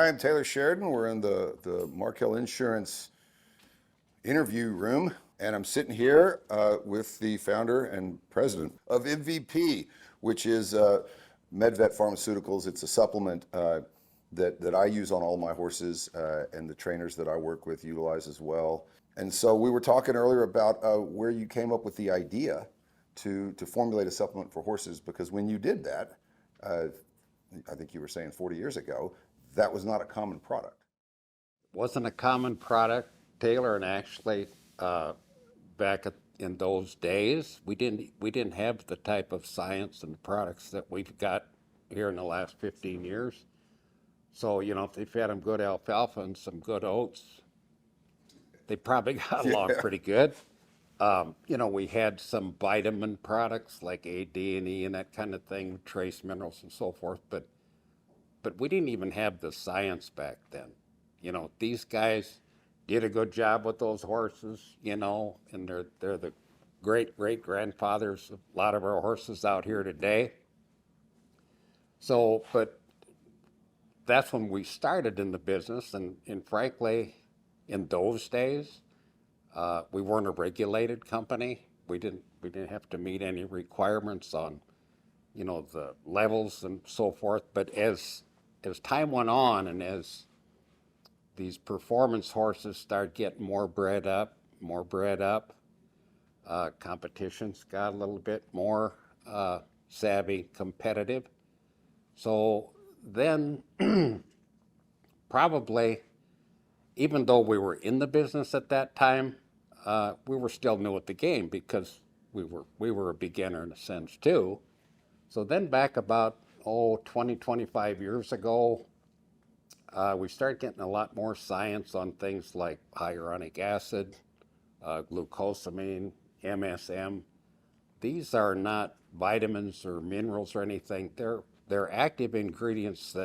Hi, I'm Taylor Sheridan. We're in the Markel Insurance interview room, and I'm sitting here with the founder and president of MVP, which is MedVet Pharmaceuticals. It's a supplement that I use on all my horses, and the trainers that I work with utilize as well. And so we were talking earlier about where you came up with the idea to formulate a supplement for horses, because when you did that, I think you were saying 40 years ago, that was not a common product. Wasn't a common product, Taylor, and actually in those days, we didn't have the type of science and products that we've got here in the last 15 years. So, if they fed them good alfalfa and some good oats, they probably got along pretty good. We had some vitamin products like A, D, and E and that kind of thing, trace minerals and so forth, but we didn't even have the science back then. These guys did a good job with those horses, and they're the great grandfathers of a lot of our horses out here today. So, but that's when we started in the business, and frankly, in those days, we weren't a regulated company. We didn't have to meet any requirements on, the levels and so forth. But as time went on, and as these performance horses start getting more bred up, competitions got a little bit more savvy, competitive. So then, probably, even though we were in the business at that time, we were still new at the game, because we were a beginner in a sense too. So then back about 25 years ago, we started getting a lot more science on things like hyaluronic acid, glucosamine, MSM. These are not vitamins or minerals or anything. They're active ingredients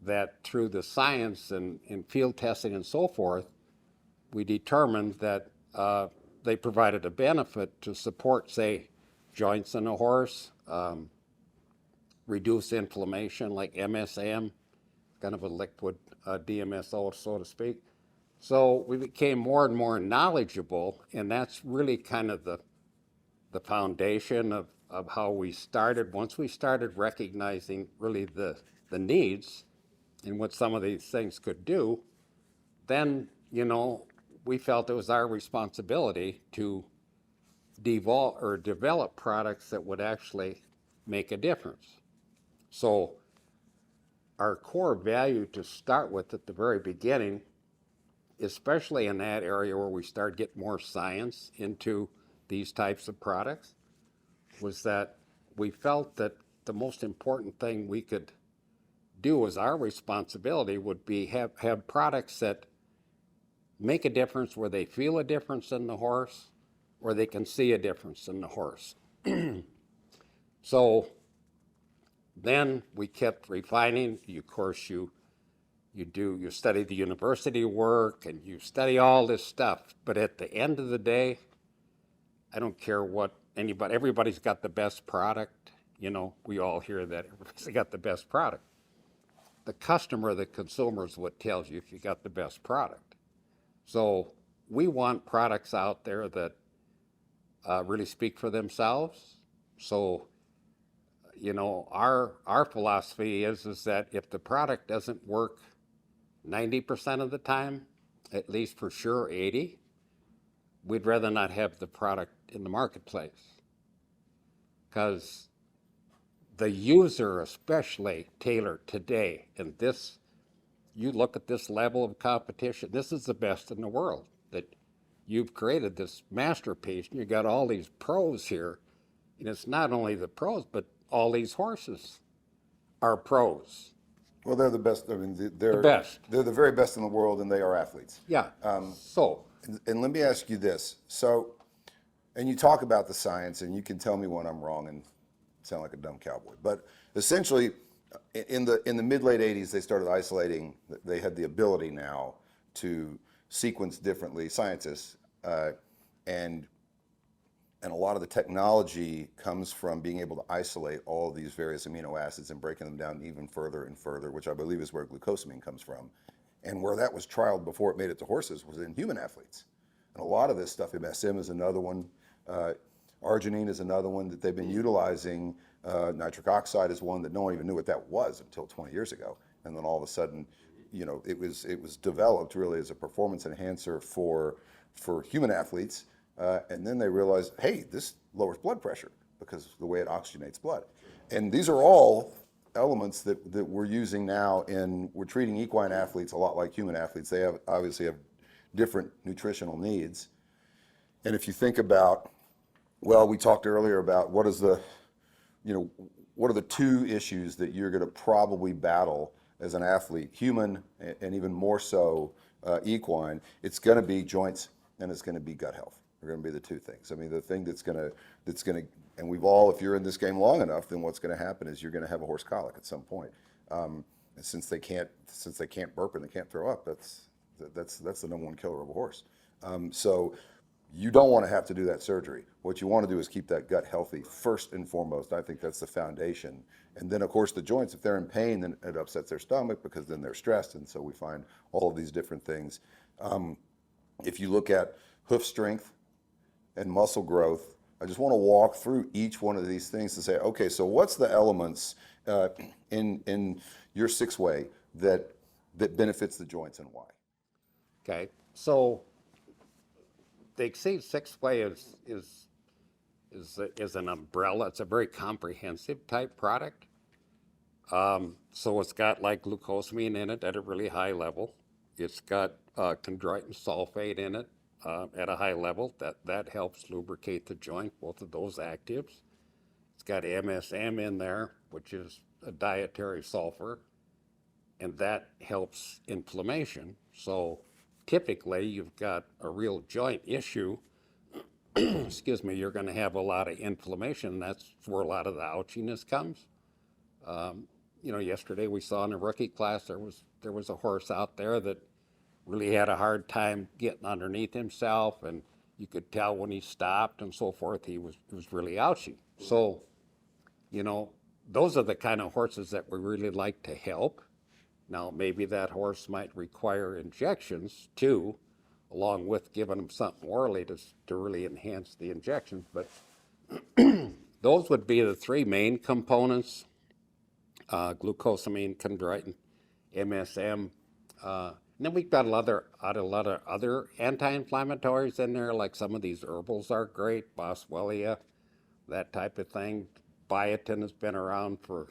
that through the science and field testing and so forth, we determined that they provided a benefit to support, say, joints in a horse, reduce inflammation like MSM, kind of a liquid DMSO, so to speak. So we became more and more knowledgeable, and that's really kind of the foundation of how we started. Once we started recognizing really the needs and what some of these things could do, then, we felt it was our responsibility to develop products that would actually make a difference. So our core value to start with at the very beginning, especially in that area where we started getting more science into these types of products, was that we felt that the most important thing we could do as our responsibility would be have products that make a difference, where they feel a difference in the horse, or they can see a difference in the horse. So then we kept refining. Of course, you study the university work and you study all this stuff. But at the end of the day, I don't care what everybody's got the best product. We all hear that everybody's got the best product. The customer, the consumer, is what tells you if you got the best product. So we want products out there that really speak for themselves. So, our philosophy is that if the product doesn't work 90% of the time, at least for sure 80, we'd rather not have the product in the marketplace. Because the user, especially, Taylor, today, and you look at this level of competition, this is the best in the world. That you've created this masterpiece, and you got all these pros here, and it's not only the pros, but all these horses are pros. Well, they're the best. I mean, they're The best. They're the very best in the world, and they are athletes. Yeah. And let me ask you this. So, and you talk about the science, and you can tell me when I'm wrong and sound like a dumb cowboy. But essentially, in the mid-late 80s, they started isolating. They had the ability now to sequence differently, scientists, and And a lot of the technology comes from being able to isolate all of these various amino acids and breaking them down even further and further, which I believe is where glucosamine comes from. And where that was trialed before it made it to horses was in human athletes. And a lot of this stuff, MSM is another one, arginine is another one that they've been utilizing. Nitric oxide is one that no one even knew what that was until 20 years ago. And then all of a sudden, it was developed really as a performance enhancer for human athletes. And then they realized, hey, this lowers blood pressure because of the way it oxygenates blood. And these are all elements that we're using now, and we're treating equine athletes a lot like human athletes. They obviously have different nutritional needs. And if you think about, well, we talked earlier about what are the two issues that you're going to probably battle as an athlete, human and even more so equine. It's going to be joints and it's going to be gut health. Are going to be the two things. I mean, the thing that's going to, and we've all, if you're in this game long enough, then what's going to happen is you're going to have a horse colic at some point. And since they can't burp and they can't throw up, that's the number one killer of a horse. So you don't want to have to do that surgery. What you want to do is keep that gut healthy first and foremost. I think that's the foundation. And then, of course, the joints, if they're in pain, then it upsets their stomach because then they're stressed. And so we find all of these different things. If you look at hoof strength and muscle growth, I just want to walk through each one of these things to say, okay, so what's the elements in your six-way that benefits the joints and why? Okay, so the Exceed Six-Way is an umbrella. It's a very comprehensive type product. So it's got like glucosamine in it at a really high level. It's got chondroitin sulfate in it at a high level. That helps lubricate the joint, both of those actives. It's got MSM in there, which is a dietary sulfur, and that helps inflammation. So typically you've got a real joint issue, excuse me, you're going to have a lot of inflammation. That's where a lot of the ouchiness comes. Yesterday we saw in a rookie class there was a horse out there that really had a hard time getting underneath himself, and you could tell when he stopped and so forth, he was really ouchy. So, those are the kind of horses that we really like to help. Now, maybe that horse might require injections too, along with giving them something orally to really enhance the injections. But those would be the three main components: glucosamine, chondroitin, MSM. And then we've got a lot of other anti-inflammatories in there, like some of these herbals are great, boswellia, that type of thing. Biotin has been around for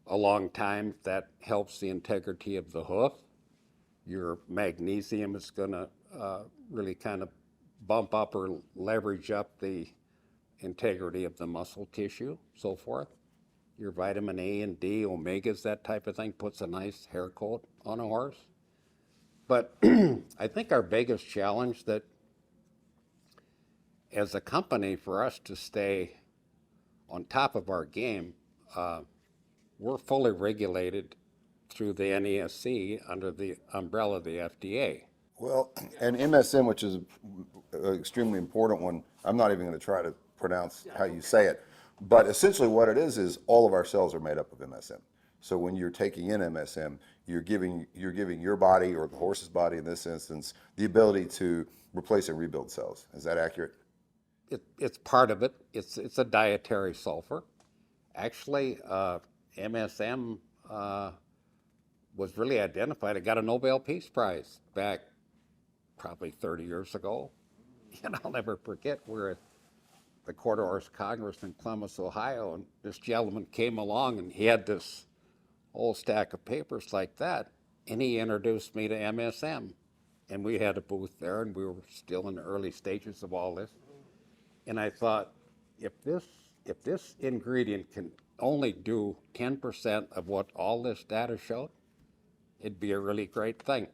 a long time. That helps the integrity of the hoof. Your magnesium is going to really kind of bump up or leverage up the integrity of the muscle tissue, so forth. Your vitamin A and D, omegas, that type of thing, puts a nice hair coat on a horse. But I think our biggest challenge that as a company for us to stay on top of our game, we're fully regulated through the NESC under the umbrella of the FDA. Well, and MSM, which is an extremely important one, I'm not even going to try to pronounce how you say it, but essentially what it is all of our cells are made up of MSM. So when you're taking in MSM, you're giving your body, or the horse's body in this instance, the ability to replace and rebuild cells. Is that accurate? It's part of it. It's a dietary sulfur. Actually, MSM was really identified. It got a Nobel Peace Prize back probably 30 years ago. And I'll never forget, we're at the Quarter Horse Congress in Columbus, Ohio, and this gentleman came along and he had this whole stack of papers like that, and he introduced me to MSM. And we had a booth there, and we were still in the early stages of all this. And I thought, if this ingredient can only do 10% of what all this data showed, it'd be a really great thing.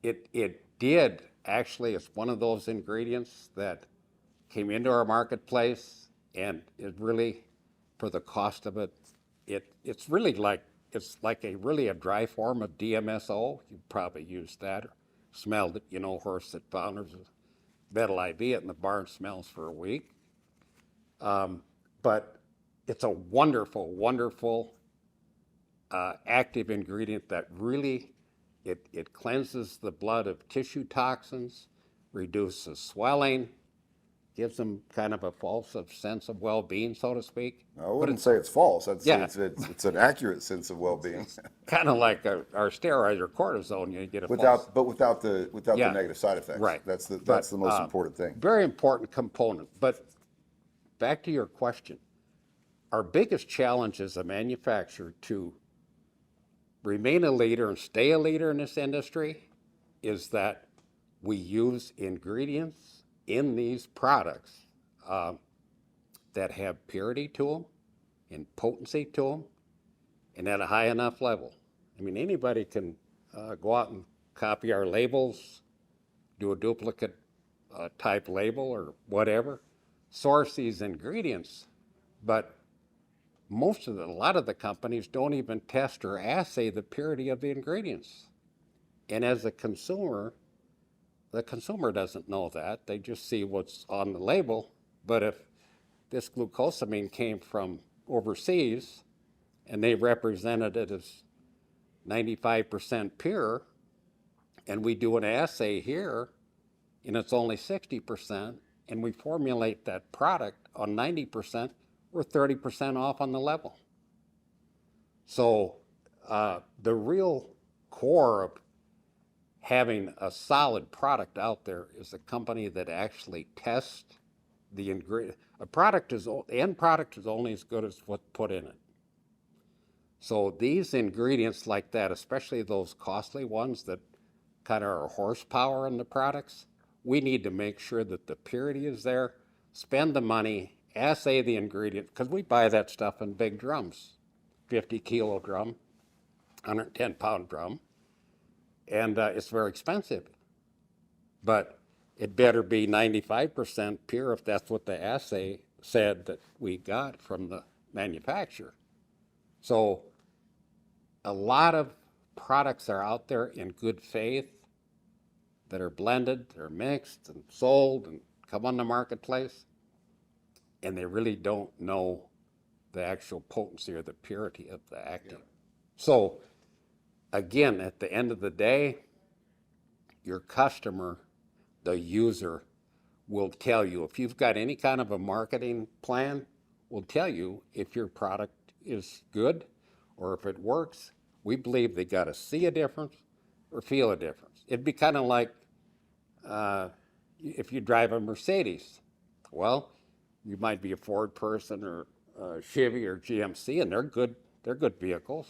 It did, actually. It's one of those ingredients that came into our marketplace, and it really, for the cost of it, it's really like, it's like a dry form of DMSO. You probably used that or smelled it, horse that found there's a metal IV it in the barn smells for a week. But it's a wonderful, wonderful active ingredient that really, it cleanses the blood of tissue toxins, reduces swelling, gives them kind of a false sense of well-being, so to speak. I wouldn't say it's false. I'd say Yeah. it's an accurate sense of well-being. Kind of like our steroid or cortisone, you get a false. Without the Yeah. negative side effects. Right. That's the But, most important thing. Very important component. But back to your question, our biggest challenge as a manufacturer to remain a leader and stay a leader in this industry is that we use ingredients in these products that have purity to them and potency to them and at a high enough level. I mean, anybody can go out and copy our labels, do a duplicate type label or whatever, source these ingredients, but a lot of the companies don't even test or assay the purity of the ingredients. And as a consumer, the consumer doesn't know that. They just see what's on the label. But if this glucosamine came from overseas and they represented it as 95% pure, and we do an assay here and it's only 60%, and we formulate that product on 90%, we're 30% off on the level. So the real core of having a solid product out there is a company that actually tests the ingredient. The end product is only as good as what's put in it. So these ingredients like that, especially those costly ones that kind of are horsepower in the products, we need to make sure that the purity is there, spend the money, assay the ingredient, because we buy that stuff in big drums, 50-kilo drum, 110-pound drum, and it's very expensive. But it better be 95% pure if that's what the assay said that we got from the manufacturer. So a lot of products are out there in good faith that are blended, they're mixed and sold and come on the marketplace, and they really don't know the actual potency or the purity of the active. Yeah. So again, at the end of the day, your customer, the user, will tell you, if you've got any kind of a marketing plan, will tell you if your product is good or if it works. We believe they got to see a difference or feel a difference. It'd be kind of like if you drive a Mercedes. Well, you might be a Ford person or Chevy or GMC, and they're good vehicles.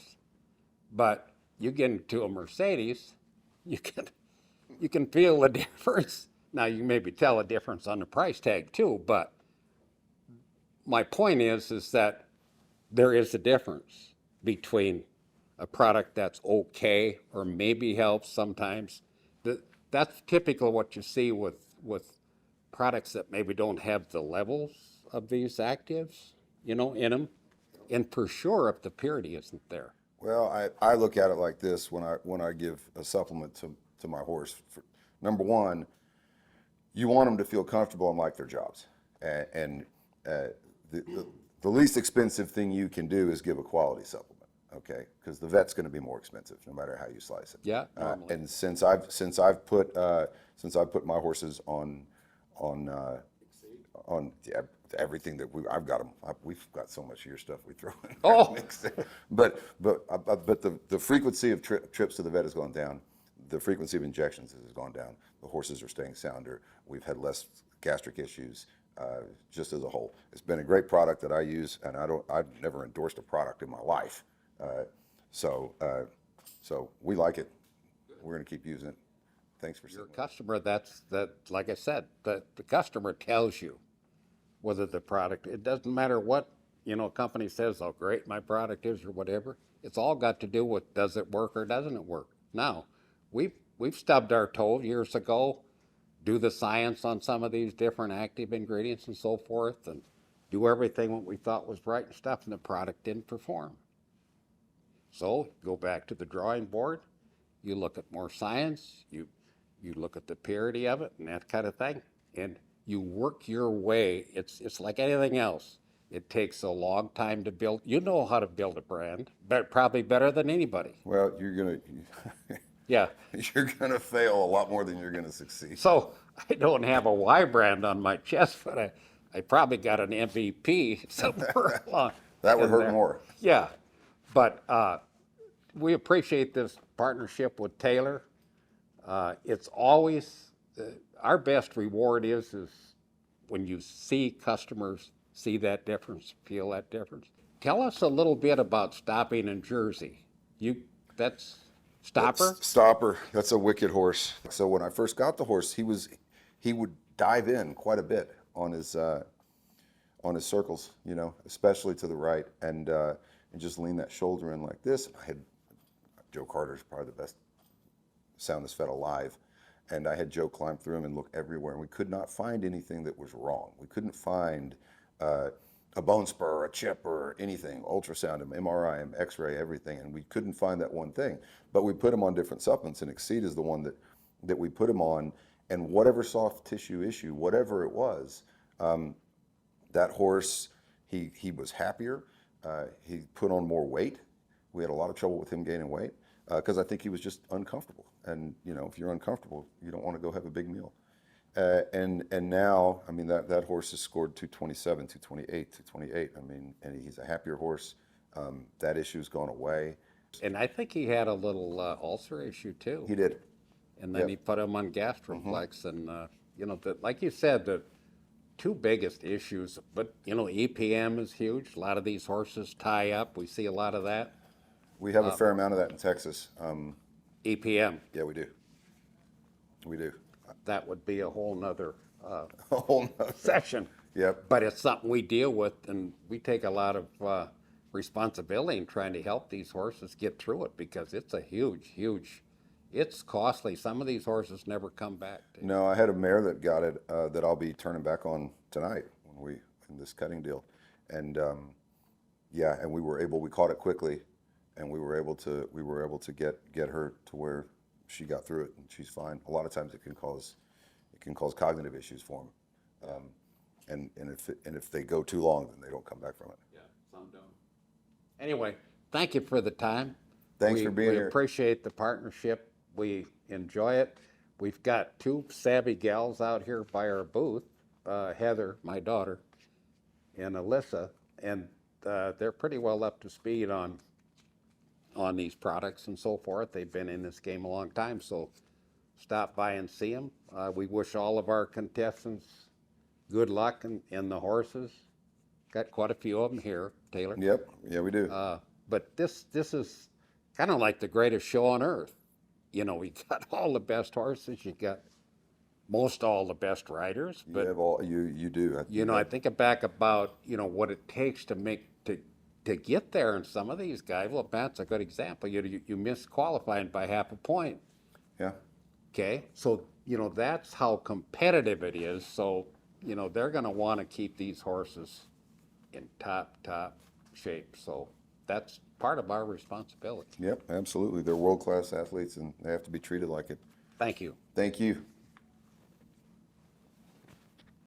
But you get into a Mercedes, you can feel the difference. Now you maybe tell a difference on the price tag too, but my point is that there is a difference between a product that's okay or maybe helps sometimes. That's typical what you see with products that maybe don't have the levels of these actives, in them. And for sure, if the purity isn't there. Well, I look at it like this when I give a supplement to my horse. Number one, you want them to feel comfortable and like their jobs. And the least expensive thing you can do is give a quality supplement. Okay, because the vet's going to be more expensive no matter how you slice it. Yeah, normally. And since I've put my horses on everything that I've got them. We've got so much of your stuff we throw in. Oh, but the frequency of trips to the vet has gone down. The frequency of injections has gone down. The horses are staying sounder. We've had less gastric issues. Just as a whole, it's been a great product that I use, and I've never endorsed a product in my life. So we like it. We're going to keep using it. Thanks for your customer. Like I said, the customer tells you whether the product. It doesn't matter what a company says. How great my product is or whatever. It's all got to do with does it work or doesn't it work. Now, we've stubbed our toe years ago. Do the science on some of these different active ingredients and so forth, and do everything what we thought was right and stuff, and the product didn't perform. So go back to the drawing board. You look at more science. You look at the purity of it and that kind of thing, and you work your way. It's like anything else. It takes a long time to build. You know how to build a brand, but probably better than anybody. Well, Yeah. you're gonna fail a lot more than you're gonna succeed. So I don't have a Y brand on my chest, but I probably got an MVP somewhere along That would in hurt there. more. Yeah. But we appreciate this partnership with Taylor. It's always our best reward is when you see customers see that difference, feel that difference. Tell us a little bit about stopping in Jersey. You that's Stopper? Stopper, that's a wicked horse. So when I first got the horse, he would dive in quite a bit on his circles, especially to the right, and just lean that shoulder in like this. I had Joe Carter's probably the best soundest fed alive, and I had Joe climb through him and look everywhere, and we could not find anything that was wrong. We couldn't find a bone spur or a chip or anything, ultrasound him, MRI him, X-ray, everything, and we couldn't find that one thing. But we put him on different supplements, and Exceed is the one that we put him on, and whatever soft tissue issue, whatever it was, that horse, he was happier. He put on more weight. We had a lot of trouble with him gaining weight because I think he was just uncomfortable. And if you're uncomfortable, you don't want to go have a big meal. And now, I mean, that horse has scored 227, 228, 228. I mean, and he's a happier horse. That issue's gone away. And I think he had a little ulcer issue too. He did. And then Yep. he put him on Gastroflex, and like you said, the two biggest issues. But EPM is huge. A lot of these horses tie up. We see a lot of that. We have a fair amount of that in Texas. EPM. Yeah, we do. We do. That would be a whole nother A whole nother. session. Yep. But it's something we deal with, and we take a lot of responsibility in trying to help these horses get through it because it's a huge. It's costly. Some of these horses never come back. No, I had a mare that got it that I'll be turning back on tonight in this cutting deal, and and we caught it quickly, and we were able to get her to where she got through it, and she's fine. A lot of times it can cause cognitive issues for them, and if they go too long, then they don't come back from it. Yeah, some don't. Anyway, thank you for the time. Thanks for being here. We appreciate the partnership. We enjoy it. We've got two savvy gals out here by our booth, Heather, my daughter, and Alyssa, and they're pretty well up to speed on these products and so forth. They've been in this game a long time, so stop by and see them. We wish all of our contestants good luck in the horses. Got quite a few of them here, Taylor. Yep. Yeah, we do. But this is kind of like the greatest show on earth. We got all the best horses. You got most all the best riders. But you do. I think back about what it takes to get there. And some of these guys, well, Matt's a good example. You miss qualifying by half a point. Yeah. Okay, so that's how competitive it is. So they're going to want to keep these horses in top shape. So that's part of our responsibility. Yep, absolutely. They're world-class athletes, and they have to be treated like it. Thank you. Thank you.